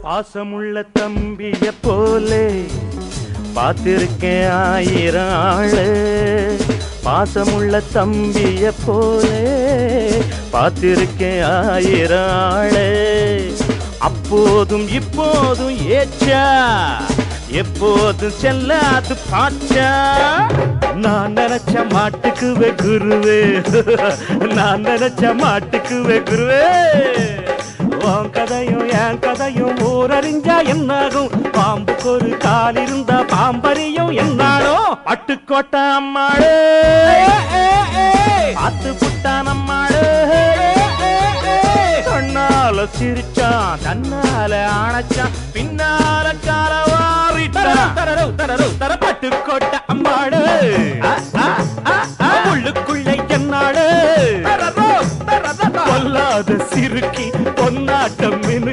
பாசமுள்ள தம்பிய போலே பார்த்திருக்கேன் ஆயிரம் ஆளு. பாசமுள்ள தம்பிய போலே பார்த்திருக்கேன் ஆயிரம் ஆளு. அப்போதும் இப்போதும் ஏச்சா எப்போதும் செல்லாது பாச்சா. நான் நினைச்ச மாட்டுக்குவே குருவே, நான் நினைச்ச மாட்டுக்குவே குருவே. உன் கதையும் என் கதையும் ஊரறிஞ்சா என்னாகும்? பாம்புக்கு ஒரு கால் இருந்தா பாம்பறியும் என்னாலும். பட்டுக்கோட்டை அம்மாளே பார்த்து புட்டான் அம்மாளே. கண்ணால சிரிச்சான் தன்னால அணைச்சான் பின்னால காலவாரிட்டான். பட்டுக்கோட்டை அம்மாளே உள்ளுக்குள்ளே என்னாளே பொல்லாத சிறுக்கி பொன்னாட்டம் மினு.